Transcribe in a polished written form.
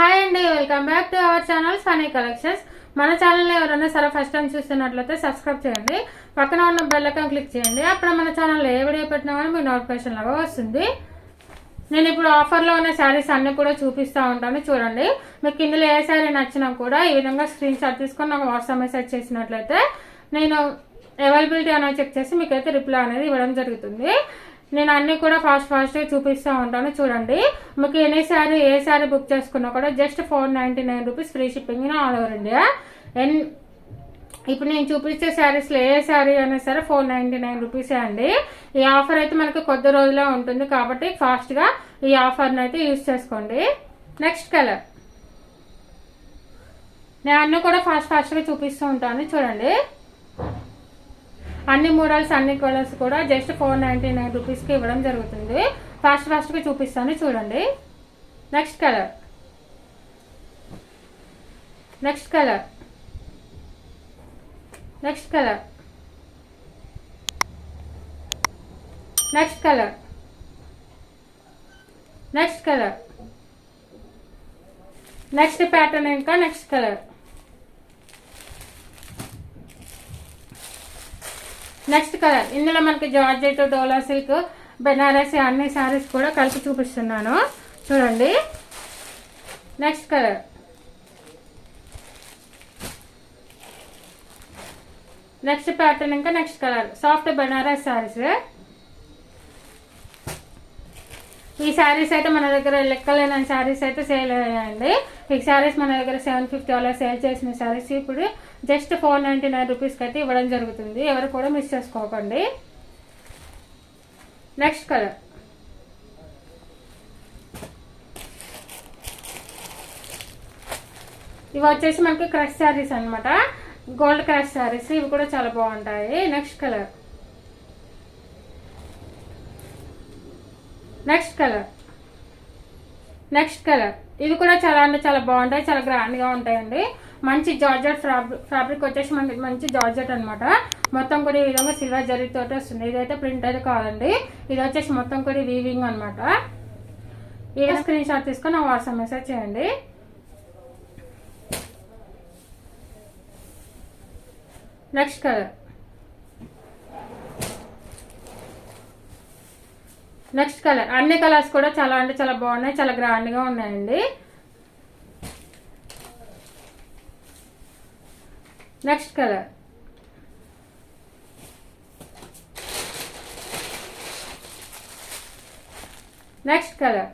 Hi అండి, welcome back to our channel funny collections. మన ఛానల్ని ఎవరైనా సరే ఫస్ట్ టైం చూస్తున్నట్లయితే సబ్స్క్రైబ్ చేయండి, పక్కన ఉన్న బెల్ ఐకాన్ క్లిక్ చేయండి. అప్పుడు మన ఛానల్లో ఏ వీడియో పెట్టినా కానీ మీ నోటిఫికేషన్ లాగా వస్తుంది. నేను ఇప్పుడు ఆఫర్లో ఉన్న శారీస్ అన్ని కూడా చూపిస్తూ ఉంటాను, చూడండి. మీకు ఇందులో ఏ శారీ నచ్చినా కూడా ఈ విధంగా స్క్రీన్ షాట్ తీసుకొని నాకు వాట్సాప్ మెసేజ్ చేసినట్లయితే నేను అవైలబిలిటీ అనేది చెక్ చేసి మీకైతే రిప్లై అనేది ఇవ్వడం జరుగుతుంది. నేను అన్ని కూడా ఫాస్ట్గా చూపిస్తూ ఉంటాను, చూడండి. మీకు ఏ శారీ బుక్ చేసుకున్నా కూడా just 499 rupees free shipping in all over India. ఇప్పుడు నేను చూపించే శారీస్లో ఏ శారీ అయినా సరే 499 రూపీసే అండి. ఈ ఆఫర్ అయితే మనకి కొద్ది రోజులే ఉంటుంది కాబట్టి ఫాస్ట్గా ఈ ఆఫర్ని అయితే యూజ్ చేసుకోండి. నెక్స్ట్ కలర్ నేను అన్ని కూడా ఫాస్ట్గా చూపిస్తూ ఉంటాను, చూడండి. అన్ని మోడల్స్ అన్ని కలర్స్ కూడా జస్ట్ 499 రూపీస్కి ఇవ్వడం జరుగుతుంది. ఫాస్ట్గా చూపిస్తాను, చూడండి. Next colour next colour next colour next colour next colour next pattern ఇంకా నెక్స్ట్ కలర్ నెక్స్ట్ కలర్. ఇందులో మనకి జార్జెట్, డోలా సిల్క్, బెనారస్ అన్ని శారీస్ కూడా కలిపి చూపిస్తున్నాను, చూడండి. నెక్స్ట్ కలర్ నెక్స్ట్ ప్యాటర్న్ ఇంకా next colour soft Banaras saris. ఈ శారీస్ అయితే మన దగ్గర లెక్కలేని శారీస్ అయితే సేల్ అయ్యాయండి. ఈ శారీస్ మన దగ్గర 750 అలా సేల్ చేసిన శారీస్ ఇప్పుడు జస్ట్ 499 రూపీస్కి అయితే ఇవ్వడం జరుగుతుంది. ఎవరు కూడా మిస్ చేసుకోకండి. నెక్స్ట్ కలర్ ఇవి వచ్చేసి మనకి క్రష్ శారీస్ అనమాట, గోల్డ్ క్రష్ శారీస్. ఇవి కూడా చాలా బాగుంటాయి. Next colour next colour next colour ఇవి కూడా చాలా అంటే చాలా బాగుంటాయి, చాలా గ్రాండ్గా ఉంటాయండి. మంచి జార్జెట్ ఫ్యాబ్రిక్ వచ్చేసి మనకి మంచి జార్జెట్ అనమాట. మొత్తం కూడా ఈ విధంగా సిల్వర్ జరీతో వస్తుంది. ఇదైతే ప్రింట్ అయితే కాదండి, ఇది వచ్చేసి మొత్తం కూడా వీవింగ్ అనమాట. ఈ స్క్రీన్ షాట్ తీసుకొని నాకు వాట్సాప్ మెసేజ్ చేయండి. నెక్స్ట్ కలర్ నెక్స్ట్ కలర్ అన్ని కలర్స్ కూడా చాలా అంటే చాలా బాగున్నాయి, చాలా గ్రాండ్గా ఉన్నాయండి. Next colour next colour